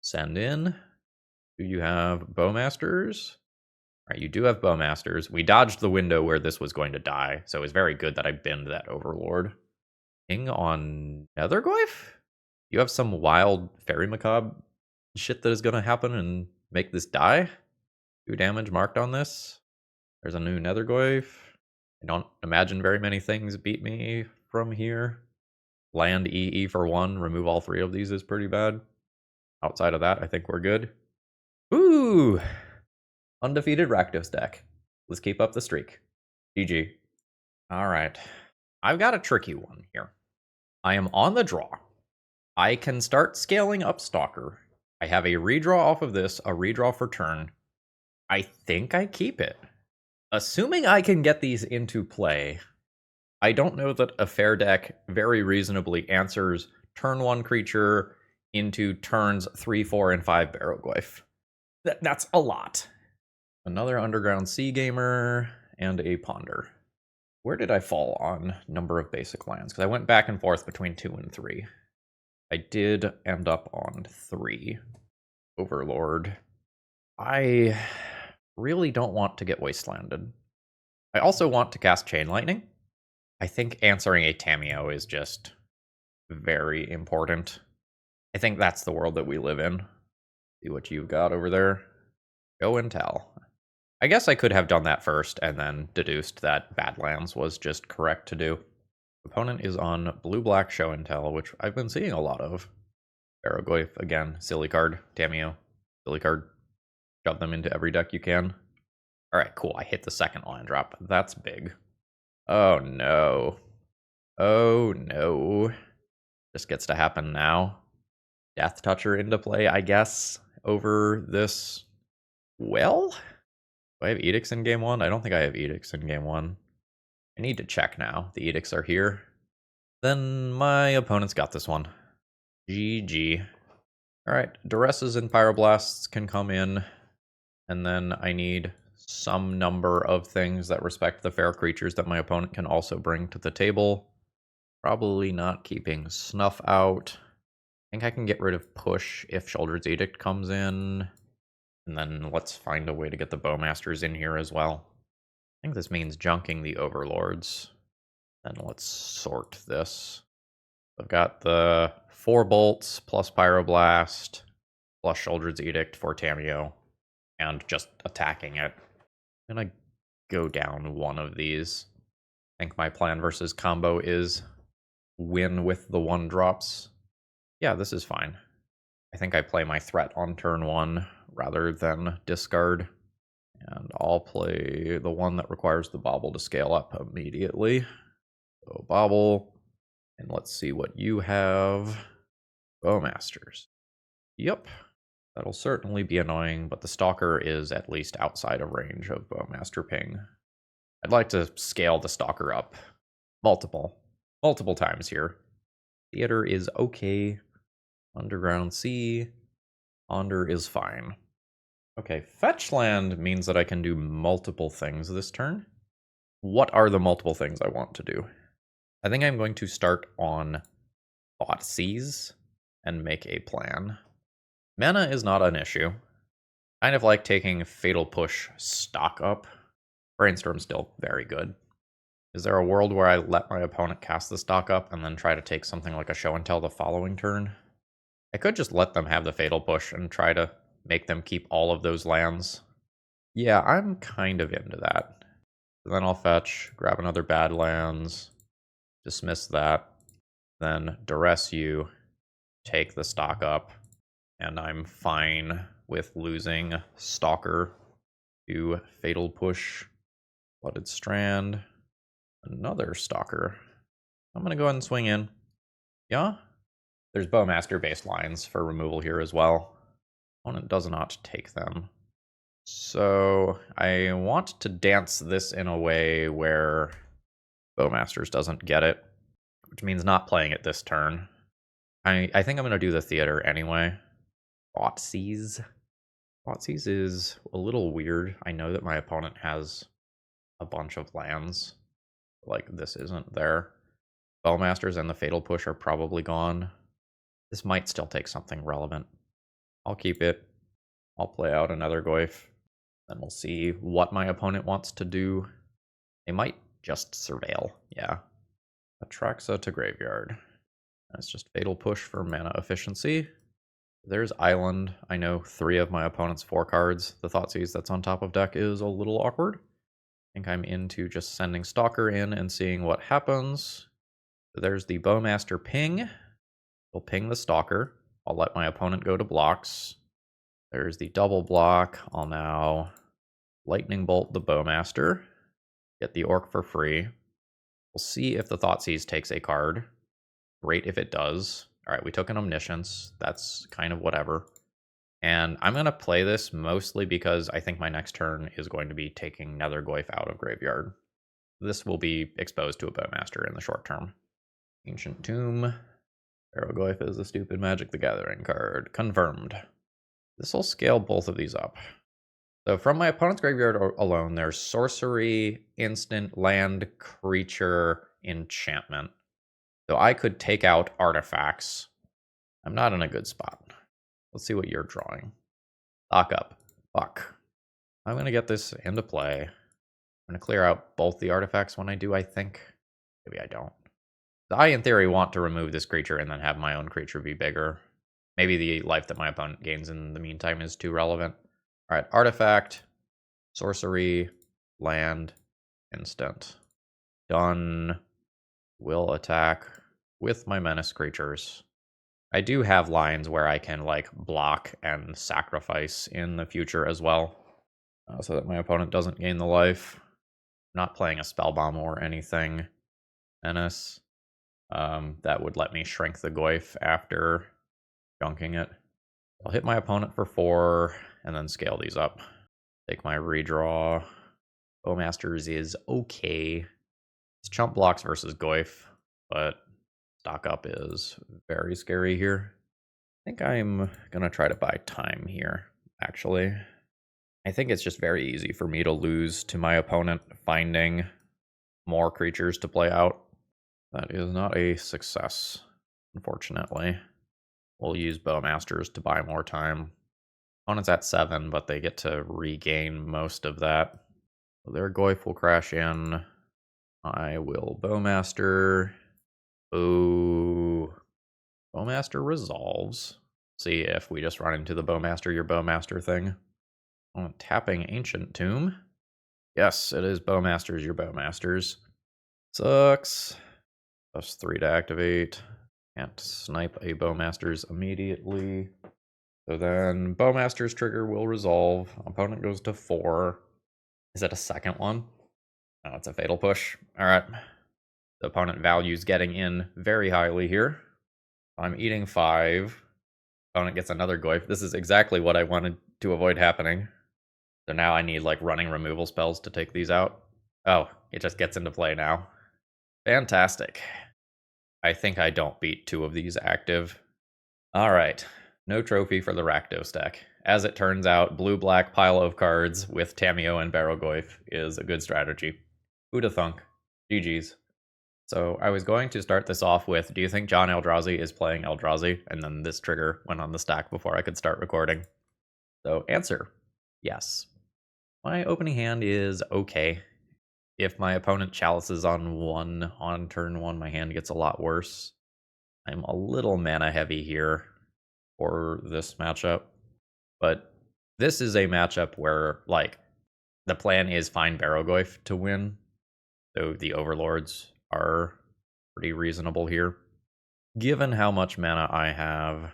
Send in. Do you have Bowmasters? All right, you do have Bowmasters. We dodged the window where this was going to die, so it was very good that I binned that Overlord. King on Nethergoyf? You have some wild Fairy Macabre shit that is going to happen and make this die? 2 damage marked on this. There's a new Nethergoyf. I don't imagine very many things beat me from here. Land EE for 1, remove all 3 of these is pretty bad. Outside of that, I think we're good. Ooh! Undefeated Rakdos deck. Let's keep up the streak. GG. Alright. I've got a tricky one here. I am on the draw. I can start scaling up Stalker. I have a redraw off of this, a redraw for turn. I think I keep it. Assuming I can get these into play, I don't know that a fair deck very reasonably answers turn 1 creature into turns 3, 4, and 5 Barrowgoyf. That's a lot. Another Underground Sea Gamer and a Ponder. Where did I fall on number of basic lands? Because I went back and forth between 2 and 3. I did end up on 3. Overlord. I really don't want to get Wastelanded. I also want to cast Chain Lightning. I think answering a Tamiyo is just very important. I think that's the world that we live in. See what you've got over there. Go and tell. I guess I could have done that first and then deduced that Badlands was just correct to do. Opponent is on blue-black show and tell, which I've been seeing a lot of. Barrowgoyf, again, silly card. ThrabenU, silly card. Shove them into every deck you can. Alright, cool. I hit the second land drop. That's big. Oh no. Oh no. This gets to happen now. Death Toucher into play, I guess, over this. Well, do I have Edicts in game 1? I don't think I have Edicts in game 1. I need to check now. The Edicts are here. Then my opponent's got this one. GG. Alright, Duresses and Pyroblasts can come in. And then I need some number of things that respect the fair creatures that my opponent can also bring to the table. Probably not keeping Snuff Out. I think I can get rid of Push if Shoulder's Edict comes in. And then let's find a way to get the Bowmasters in here as well. I think this means junking the Overlords. Then let's sort this. I've got the 4 bolts plus Pyroblast plus Shoulder's Edict for ThrabenU and just attacking it. I'm gonna go down one of these. I think my plan versus combo is win with the 1-drops. Yeah, this is fine. I think I play my threat on turn 1 rather than discard. And I'll play the one that requires the bobble to scale up immediately. So bobble. And let's see what you have. Bowmasters. Yep. That'll certainly be annoying, but the Stalker is at least outside of range of Bowmaster ping. I'd like to scale the Stalker up multiple times here. Theater is okay. Underground Sea. Ponder is fine. Okay, fetch land means that I can do multiple things this turn. What are the multiple things I want to do? I think I'm going to start on Thoughtseize and make a plan. Mana is not an issue. Kind of like taking Fatal Push stock up. Brainstorm's still very good. Is there a world where I let my opponent cast the stock up and then try to take something like a Show and Tell the following turn? I could just let them have the Fatal Push and try to make them keep all of those lands. Yeah, I'm kind of into that. Then I'll fetch, grab another Badlands, dismiss that, then duress you, take the stock up, and I'm fine with losing Stalker to Fatal Push, Blooded Strand, another Stalker. I'm going to go ahead and swing in. Yeah? There's Bowmaster based lines for removal here as well. Opponent does not take them. So I want to dance this in a way where Bowmasters doesn't get it, which means not playing it this turn. I think I'm going to do the theater anyway. Thoughtseize. Thoughtseize is a little weird. I know that my opponent has a bunch of lands. Like, this isn't there. Bowmasters and the Fatal Push are probably gone. This might still take something relevant. I'll keep it. I'll play out another Nethergoyf. Then we'll see what my opponent wants to do. They might just surveil. Yeah. Atraxa to graveyard. That's just Fatal Push for mana efficiency. There's Island. I know 3 of my opponent's 4 cards. The Thoughtseize that's on top of deck is a little awkward. I think I'm into just sending Stalker in and seeing what happens. There's the Bowmaster ping. We'll ping the Stalker. I'll let my opponent go to blocks. There's the double block. I'll now Lightning Bolt the Bowmaster. Get the Orc for free. We'll see if the Thoughtseize takes a card. Great if it does. Alright, we took an Omniscience. That's kind of whatever. And I'm going to play this mostly because I think my next turn is going to be taking Nethergoyf out of graveyard. This will be exposed to a Bowmaster in the short term. Ancient Tomb. Barrowgoyf is a stupid Magic the Gathering card. Confirmed. This will scale both of these up. So from my opponent's graveyard alone, there's sorcery, instant, land, creature, enchantment. So I could take out artifacts. I'm not in a good spot. Let's see what you're drawing. Lock up. Fuck. I'm going to get this into play. I'm going to clear out both the artifacts when I do, I think. Maybe I don't. I, in theory, want to remove this creature and then have my own creature be bigger. Maybe the life that my opponent gains in the meantime is too relevant. Alright, artifact. Sorcery, land, instant. Done. Will attack with my menace creatures. I do have lines where I can like block and sacrifice in the future as well, so that my opponent doesn't gain the life. Not playing a spell bomb or anything. Menace. That would let me shrink the Goyf after junking it. I'll hit my opponent for 4 and then scale these up. Take my redraw. Bowmasters is okay. It's chump blocks versus Goyf, but stock up is very scary here. I think I'm gonna try to buy time here, actually. I think it's just very easy for me to lose to my opponent finding more creatures to play out. That is not a success, unfortunately. We'll use Bowmasters to buy more time. Opponent's at 7, but they get to regain most of that. So their Goyf will crash in. I will Bowmaster. Ooh. Bowmaster resolves. See if we just run into the Bowmaster your Bowmaster thing. Oh, tapping Ancient Tomb. Yes, it is Bowmasters your Bowmasters. Sucks. +3 to activate. Can't snipe a Bowmasters immediately. So then Bowmaster's trigger will resolve. Opponent goes to 4. Is it a second one? No, it's a fatal push. Alright. The opponent values getting in very highly here. I'm eating 5. Opponent gets another Goyf. This is exactly what I wanted to avoid happening. So now I need like running removal spells to take these out. Oh, it just gets into play now. Fantastic. I think I don't beat 2 of these active. Alright. No trophy for the Rakdos deck. As it turns out, blue-black pile of cards with Tamiyo and Barrowgoyf is a good strategy. Who'da thunk? GG's. So I was going to start this off with, do you think John Eldrazi is playing Eldrazi? And then this trigger went on the stack before I could start recording. So answer, yes. My opening hand is okay. If my opponent chalices on turn 1, my hand gets a lot worse. I'm a little mana heavy here for this matchup. But this is a matchup where, like, the plan is find Barrowgoyf to win. So the Overlords are pretty reasonable here. Given how much mana I have,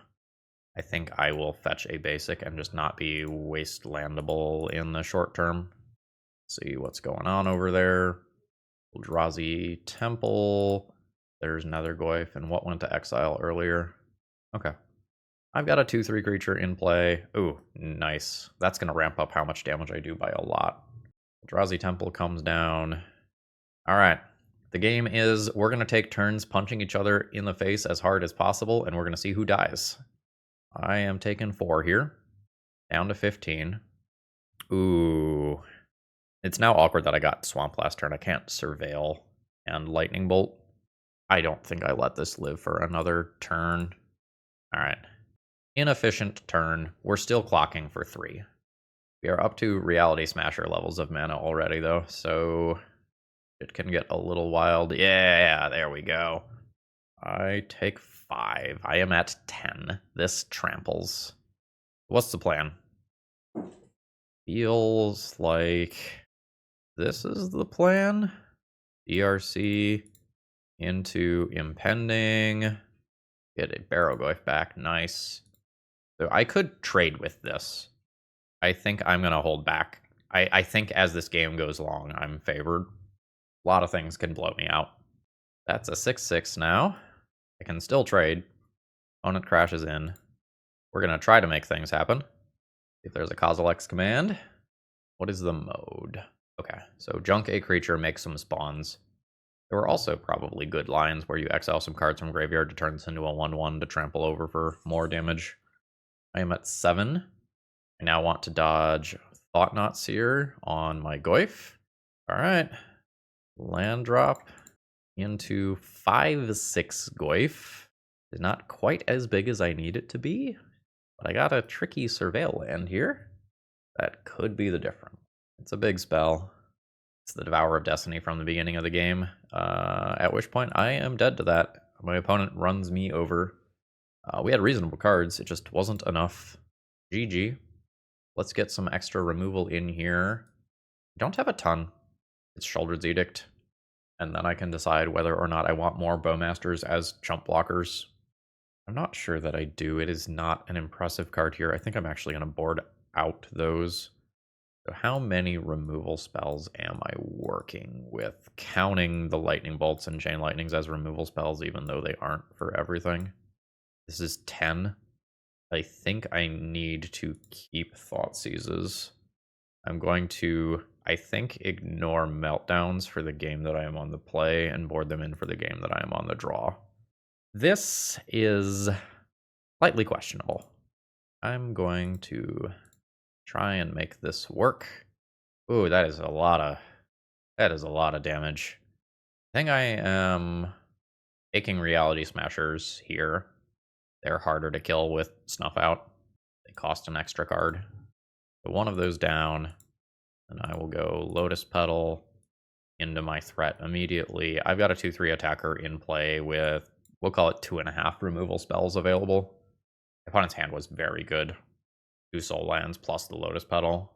I think I will fetch a basic and just not be wastelandable in the short term. See what's going on over there. Eldrazi Temple. There's Nethergoyf, and what went to exile earlier? Okay. I've got a 2/3 creature in play. Ooh, nice. That's going to ramp up how much damage I do by a lot. Eldrazi Temple comes down. Alright. The game is we're going to take turns punching each other in the face as hard as possible, and we're going to see who dies. I am taking 4 here. Down to 15. Ooh. It's now awkward that I got Swamp last turn. I can't Surveil and Lightning Bolt. I don't think I let this live for another turn. Alright. Inefficient turn. We're still clocking for 3. We are up to Reality Smasher levels of mana already, though, so it can get a little wild. Yeah, there we go. I take 5. I am at 10. This tramples. What's the plan? Feels like this is the plan. DRC into Impending. Get a Barrowgoyf back. Nice. So I could trade with this. I think I'm going to hold back. I think as this game goes along, I'm favored. A lot of things can blow me out. That's a 6/6 now. I can still trade. Opponent crashes in. We're going to try to make things happen. If there's a Causal X command. What is the mode? Okay, so junk a creature, make some spawns. There were also probably good lines where you exile some cards from graveyard to turn this into a 1/1 to trample over for more damage. I am at 7. I now want to dodge Thought-Knot Seer on my Goyf. Alright. Land drop into 5/6 Goyf. It's not quite as big as I need it to be, but I got a tricky Surveil land here. That could be the difference. It's a big spell. It's the Devourer of Destiny from the beginning of the game, at which point I am dead to that. My opponent runs me over. We had reasonable cards, it just wasn't enough. GG. Let's get some extra removal in here. don't have a ton. It's Shoulder's Edict. And then I can decide whether or not I want more Bowmasters as chump blockers. I'm not sure that I do. It is not an impressive card here. I think I'm actually going to board out those. So how many removal spells am I working with? Counting the Lightning Bolts and Chain Lightnings as removal spells, even though they aren't for everything. This is 10. I think I need to keep Thought Seizes. I'm going to, I think, ignore Meltdowns for the game that I am on the play and board them in for the game that I am on the draw. This is slightly questionable. I'm going to try and make this work. Ooh, that is a lot of damage. I think I am taking Reality Smashers here. They're harder to kill with Snuff Out. They cost an extra card. So one of those down, and I will go Lotus Petal into my threat immediately. I've got a 2/3 attacker in play with, we'll call it 2.5 removal spells available. My opponent's hand was very good. 2 Soul Lands plus the Lotus Petal.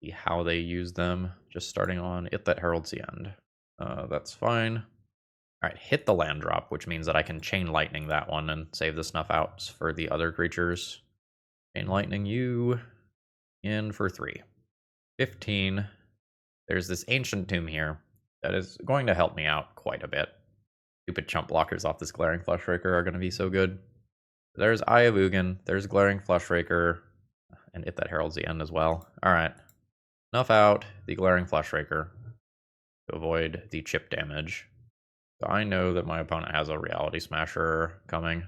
See how they use them. Just starting on It That Heralds the End. That's fine. Alright, hit the land drop, which means that I can Chain Lightning that one and save the Snuff Outs for the other creatures. Chain Lightning you in for 3. 15. There's this Ancient Tomb here that is going to help me out quite a bit. Stupid chump blockers off this Glaring Fleshraker are going to be so good. There's Eye of Ugin, there's Glaring Fleshraker, and It That Heralds the End as well. Alright. Snuff out the Glaring Fleshraker to avoid the chip damage. So I know that my opponent has a Reality Smasher coming.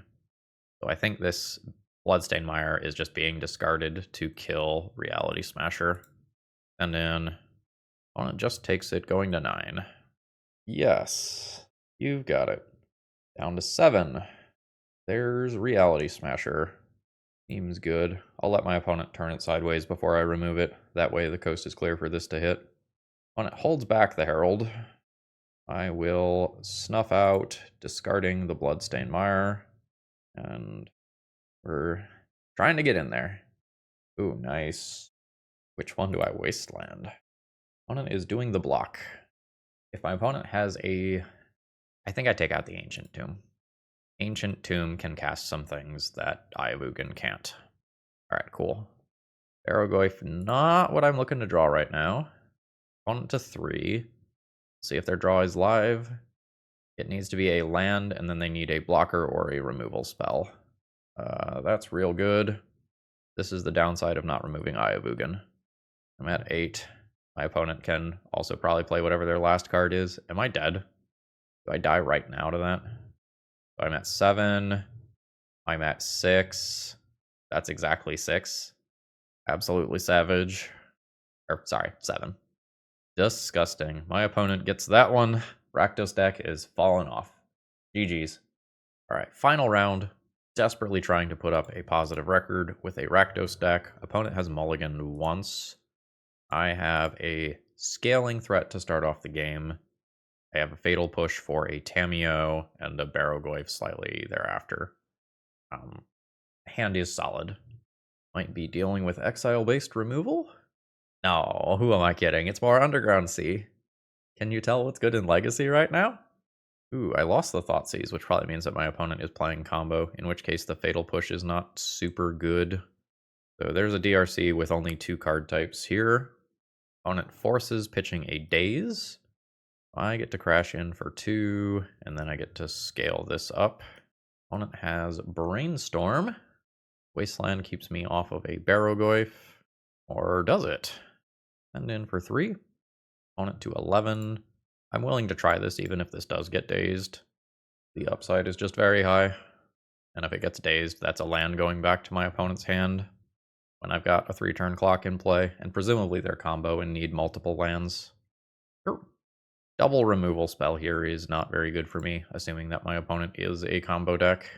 So I think this Bloodstained Mire is just being discarded to kill Reality Smasher. And then opponent just takes it, going to 9. Yes, you've got it. Down to 7. There's Reality Smasher. Seems good. I'll let my opponent turn it sideways before I remove it. That way the coast is clear for this to hit. Opponent holds back the Herald. I will Snuff Out, discarding the Bloodstained Mire. And we're trying to get in there. Ooh, nice. Which one do I wasteland? Opponent is doing the block. If my opponent has a... I think I take out the Ancient Tomb. Ancient Tomb can cast some things that Eye of Ugin can't. Alright, cool. Barrowgoyf, not what I'm looking to draw right now. Opponent to 3. See if their draw is live. It needs to be a land, and then they need a blocker or a removal spell. That's real good. This is the downside of not removing Eye of Ugin. I'm at 8. My opponent can also probably play whatever their last card is. Am I dead? Do I die right now to that? So I'm at 7. I'm at 6. That's exactly 6. Absolutely savage. Or, sorry, 7. Disgusting. My opponent gets that one. Rakdos deck is falling off. GG's. Alright, final round. Desperately trying to put up a positive record with a Rakdos deck. Opponent has mulliganed once. I have a scaling threat to start off the game. I have a Fatal Push for a Tamiyo and a Barrowgoyf slightly thereafter. Hand is solid. Might be dealing with exile-based removal? No, who am I kidding? It's more Underground Sea. Can you tell what's good in Legacy right now? Ooh, I lost the Thoughtseize, which probably means that my opponent is playing combo, in which case the Fatal Push is not super good. So there's a DRC with only 2 card types here. Opponent forces pitching a Daze. I get to crash in for 2, and then I get to scale this up. Opponent has Brainstorm. Wasteland keeps me off of a Barrowgoyf. Or does it? Send in for 3. Opponent to 11. I'm willing to try this even if this does get dazed. The upside is just very high. And if it gets dazed, that's a land going back to my opponent's hand when I've got a 3-turn clock in play, and presumably they're combo and need multiple lands. Sure. Double removal spell here is not very good for me, assuming that my opponent is a combo deck.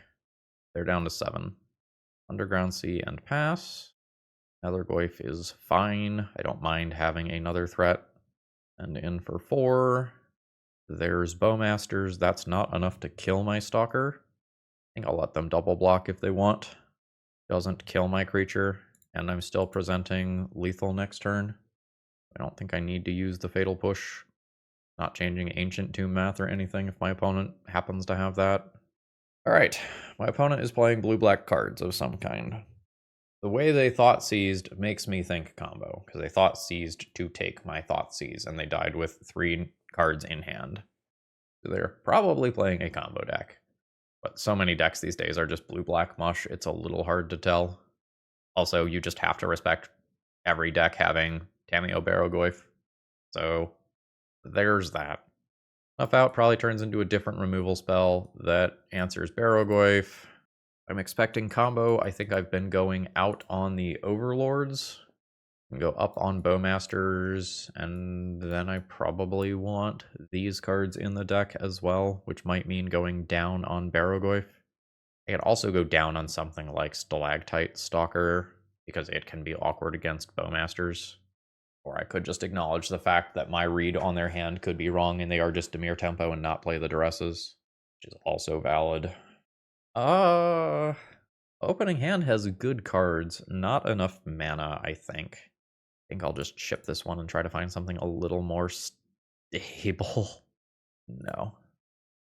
They're down to 7. Underground Sea and pass. Nethergoyf is fine. I don't mind having another threat. And in for 4. There's Bowmasters. That's not enough to kill my Stalker. I think I'll let them double block if they want. Doesn't kill my creature. And I'm still presenting lethal next turn. I don't think I need to use the Fatal Push. Not changing Ancient Tomb Math or anything if my opponent happens to have that. Alright, my opponent is playing blue-black cards of some kind. The way they Thought Seized makes me think combo, because they Thought Seized to take my Thought Seize, and they died with 3 cards in hand. So they're probably playing a combo deck. But so many decks these days are just blue-black mush, it's a little hard to tell. Also, you just have to respect every deck having Tamiyo Barrowgoyf. So there's that. Snuff Out probably turns into a different removal spell that answers Barrowgoyf. I'm expecting combo. I think I've been going out on the Overlords and go up on Bowmasters, and then I probably want these cards in the deck as well, which might mean going down on Barrowgoyf. I could also go down on something like Stalactite Stalker, because it can be awkward against Bowmasters. Or I could just acknowledge the fact that my read on their hand could be wrong and they are just Dimir Tempo and not play the Duresses, which is also valid. Opening hand has good cards, not enough mana, I think. I think I'll just ship this one and try to find something a little more stable. No.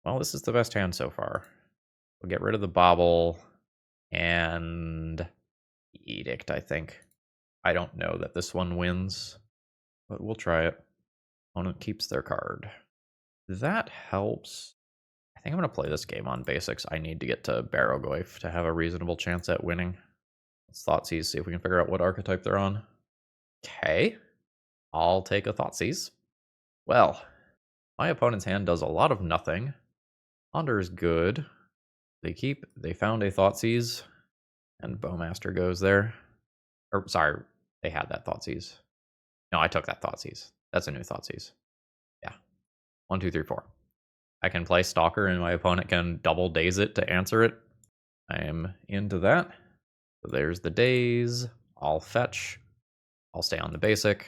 Well, this is the best hand so far. We'll get rid of the Bobble and Edict, I think. I don't know that this one wins, but we'll try it. Opponent keeps their card. That helps. I think I'm going to play this game on basics. I need to get to Barrowgoyf to have a reasonable chance at winning. Let's Thoughtseize, see if we can figure out what archetype they're on. Okay. I'll take a Thoughtseize. Well, my opponent's hand does a lot of nothing. Ponder is good. They found a Thoughtseize, and Bowmaster goes there. Or, sorry, they had that Thoughtseize. No, I took that Thoughtseize. That's a new Thoughtseize. Yeah. 1, 2, 3, 4. I can play Stalker and my opponent can double daze it to answer it. I am into that. So there's the daze. I'll fetch. I'll stay on the basic.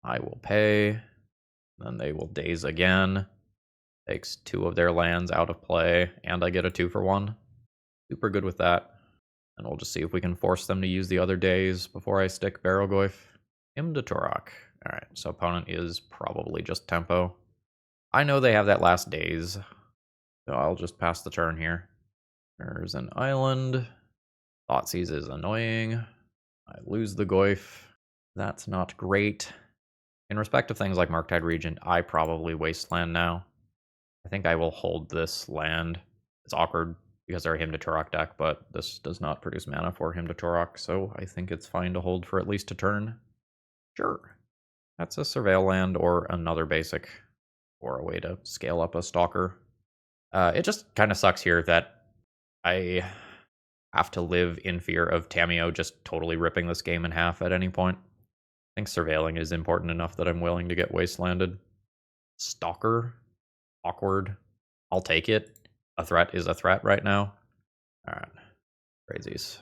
I will pay. Then they will daze again. Takes 2 of their lands out of play, and I get a 2-for-1. Super good with that. And we'll just see if we can force them to use the other days before I stick Barrowgoyf. Imdaturok. Alright, so opponent is probably just tempo. I know they have that last daze, so I'll just pass the turn here. There's an island. Thoughtseize is annoying. I lose the Goyf. That's not great. In respect of things like Murktide Regent, I probably wasteland now. I think I will hold this land. It's awkward because they're a Hymn to Turok deck, but this does not produce mana for Hymn to Turok, so I think it's fine to hold for at least a turn. Sure. That's a Surveil land or another basic, or a way to scale up a Stalker. It just kind of sucks here that I have to live in fear of Tamiyo just totally ripping this game in half at any point. I think surveilling is important enough that I'm willing to get wastelanded. Stalker? Awkward. I'll take it. A threat is a threat right now. Alright. Crazies.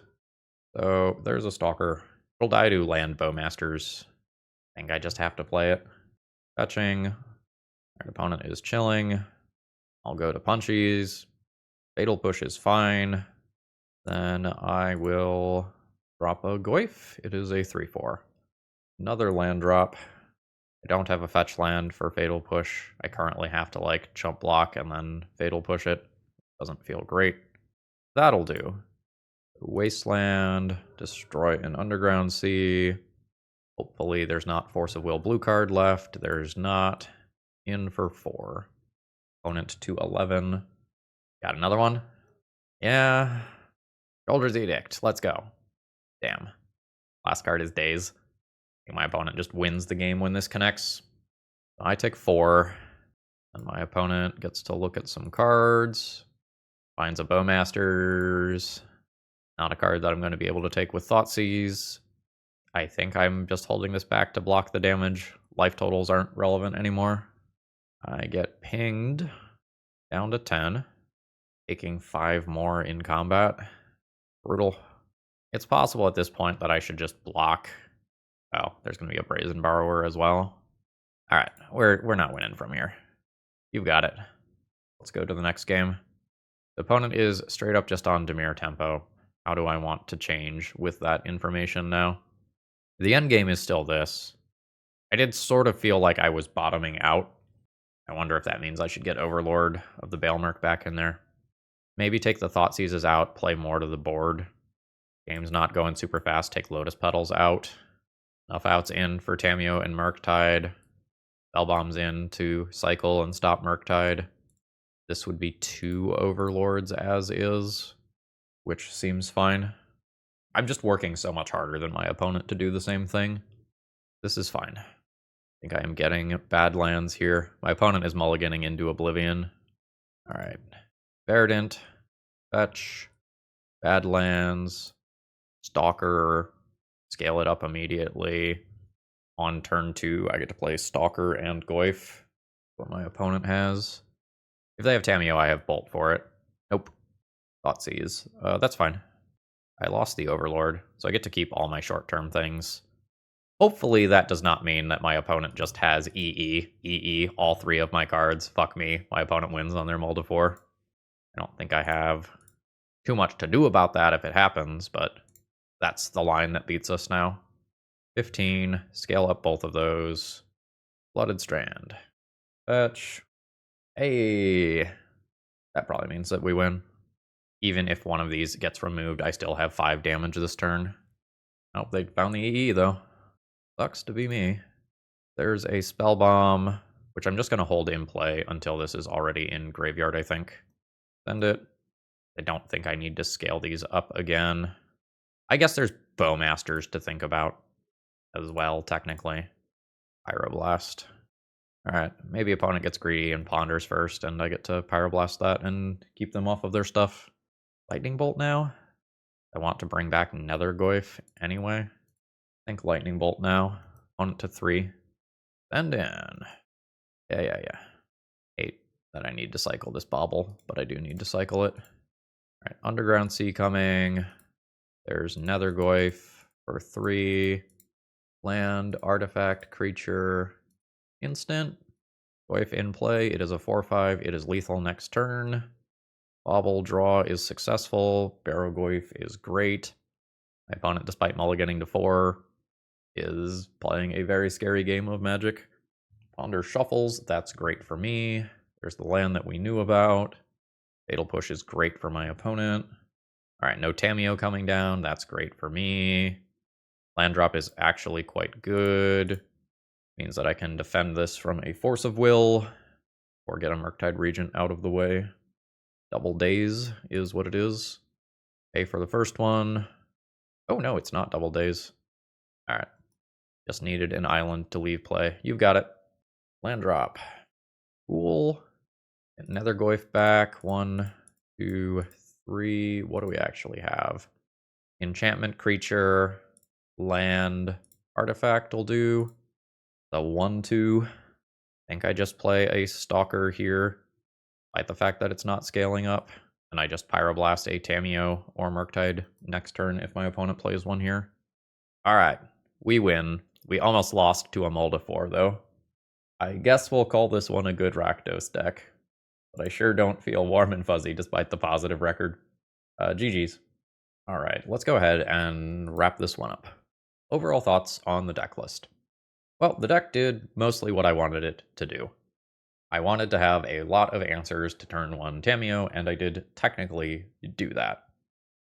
So there's a Stalker. It'll die to land Bowmasters. I think I just have to play it. Fetching. Our opponent is chilling. I'll go to Punchies. Fatal Push is fine. Then I will drop a Goyf. It is a 3-4. Another land drop. I don't have a fetch land for Fatal Push. I currently have to like chump block and then Fatal Push it. Doesn't feel great. That'll do. Wasteland, destroy an Underground Sea. Hopefully there's not Force of Will blue card left. There's not. In for 4. Opponent to 11. Got another one? Yeah. Shoulder's Edict. Let's go. Damn. Last card is Daze. My opponent just wins the game when this connects. I take 4. And my opponent gets to look at some cards. Finds a Bowmasters. Not a card that I'm going to be able to take with Thoughtseize. I think I'm just holding this back to block the damage. Life totals aren't relevant anymore. I get pinged down to 10. Taking 5 more in combat. Brutal. It's possible at this point that I should just block. Oh, there's going to be a Brazen Borrower as well. Alright, we're not winning from here. You've got it. Let's go to the next game. The opponent is straight up just on Dimir Tempo. How do I want to change with that information now? The end game is still this. I did sort of feel like I was bottoming out. I wonder if that means I should get Overlord of the Baelmerk back in there. Maybe take the Thoughtseizes out, play more to the board. Game's not going super fast, take Lotus Petals out. Snuff Out's in for Tamiyo and Murktide. Spellbomb's in to cycle and stop Murktide. This would be 2 Overlords as is, which seems fine. I'm just working so much harder than my opponent to do the same thing. This is fine. I think I am getting bad lands here. My opponent is mulliganing into Oblivion. Alright. Verdant. Fetch. Bad lands. Stalker. Scale it up immediately. On turn 2, I get to play Stalker and Goyf. What my opponent has. If they have Tamiyo, I have Bolt for it. Nope. Thoughtseize. That's fine. I lost the Overlord, so I get to keep all my short-term things. Hopefully that does not mean that my opponent just has EE, all 3 of my cards. Fuck me. My opponent wins on their mull to 4. I don't think I have too much to do about that if it happens, but that's the line that beats us now. 15, scale up both of those. Blooded Strand. Fetch. Hey. That probably means that we win. Even if one of these gets removed, I still have 5 damage this turn. Oh, they found the EE, though. Sucks to be me. There's a Spell Bomb, which I'm just going to hold in play until this is already in graveyard, I think. Send it. I don't think I need to scale these up again. I guess there's Bowmasters to think about as well, technically. Pyroblast. Alright, maybe opponent gets greedy and ponders first, and I get to Pyroblast that and keep them off of their stuff. Lightning Bolt now? I want to bring back Nethergoyf anyway. I think Lightning Bolt now. On to 3. Send in. Yeah. Hate that I need to cycle this bauble, but I do need to cycle it. Alright, Underground Sea coming. There's Nethergoyf for 3. Land, artifact, creature, instant. Goyf in play. It is a 4/5. It is lethal next turn. Bauble draw is successful. Barrowgoyf is great. My opponent, despite mulliganing to 4, is playing a very scary game of Magic. Ponder shuffles, that's great for me. There's the land that we knew about. Fatal Push is great for my opponent. Alright, no Tamiyo coming down, that's great for me. Land drop is actually quite good. Means that I can defend this from a Force of Will, or get a Murktide Regent out of the way. Double Daze is what it is. Pay for the first one. Oh no, it's not Double Daze. Alright. Just needed an island to leave play. You've got it. Land drop. Cool. Get Nethergoyf back. 1, 2, 3. What do we actually have? Enchantment creature. Land. Artifact will do. The 1/2. I think I just play a Stalker here. Despite the fact that it's not scaling up. And I just Pyroblast a Tamiyo or Murktide next turn if my opponent plays one here. Alright, we win. We almost lost to a mull to 4, though. I guess we'll call this one a good Rakdos deck. But I sure don't feel warm and fuzzy despite the positive record. GG's. Alright, let's go ahead and wrap this one up. Overall thoughts on the deck list. Well, the deck did mostly what I wanted it to do. I wanted to have a lot of answers to turn 1 Tamiyo, and I did technically do that.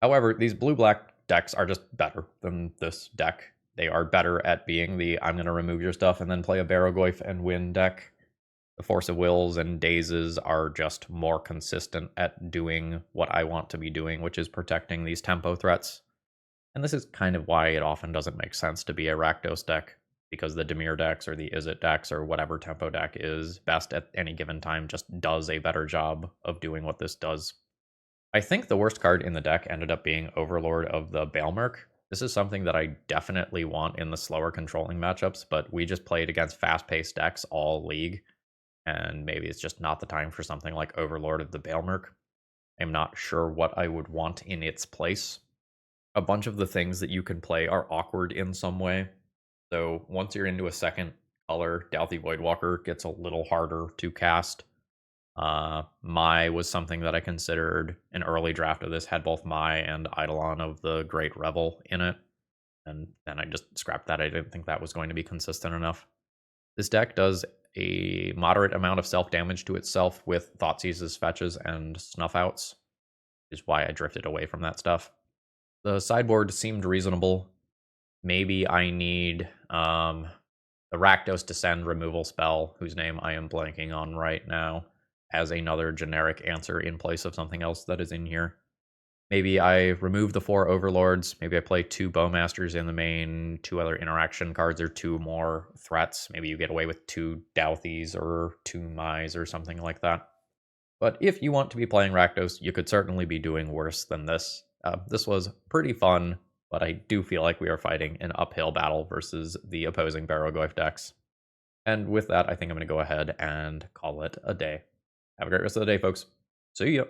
However, these blue-black decks are just better than this deck. They are better at being the I'm going to remove your stuff and then play a Barrowgoyf and win deck. The Force of Wills and Dazes are just more consistent at doing what I want to be doing, which is protecting these tempo threats. And this is kind of why it often doesn't make sense to be a Rakdos deck, because the Dimir decks or the Izzet decks or whatever tempo deck is best at any given time just does a better job of doing what this does. I think the worst card in the deck ended up being Overlord of the Baelmerk. This is something that I definitely want in the slower controlling matchups, but we just played against fast-paced decks all league, and maybe it's just not the time for something like Overlord of the Baelmerk. I'm not sure what I would want in its place. A bunch of the things that you can play are awkward in some way. So once you're into a second color, Douthie Voidwalker gets a little harder to cast. Mai was something that I considered. An early draft of this had both Mai and Eidolon of the Great Revel in it. And then I just scrapped that. I didn't think that was going to be consistent enough. This deck does a moderate amount of self-damage to itself with Thoughtseizes, Fetches, and Snuff Outs, is why I drifted away from that stuff. The sideboard seemed reasonable. Maybe I need the Rakdos Descend removal spell, whose name I am blanking on right now, as another generic answer in place of something else that is in here. Maybe I remove the 4 Overlords. Maybe I play 2 Bowmasters in the main, 2 other interaction cards, or 2 more threats. Maybe you get away with 2 Douthies or 2 Mai's or something like that. But if you want to be playing Rakdos, you could certainly be doing worse than this. This was pretty fun, but I do feel like we are fighting an uphill battle versus the opposing Barrowgoyf decks. And with that, I think I'm going to go ahead and call it a day. Have a great rest of the day, folks. See ya.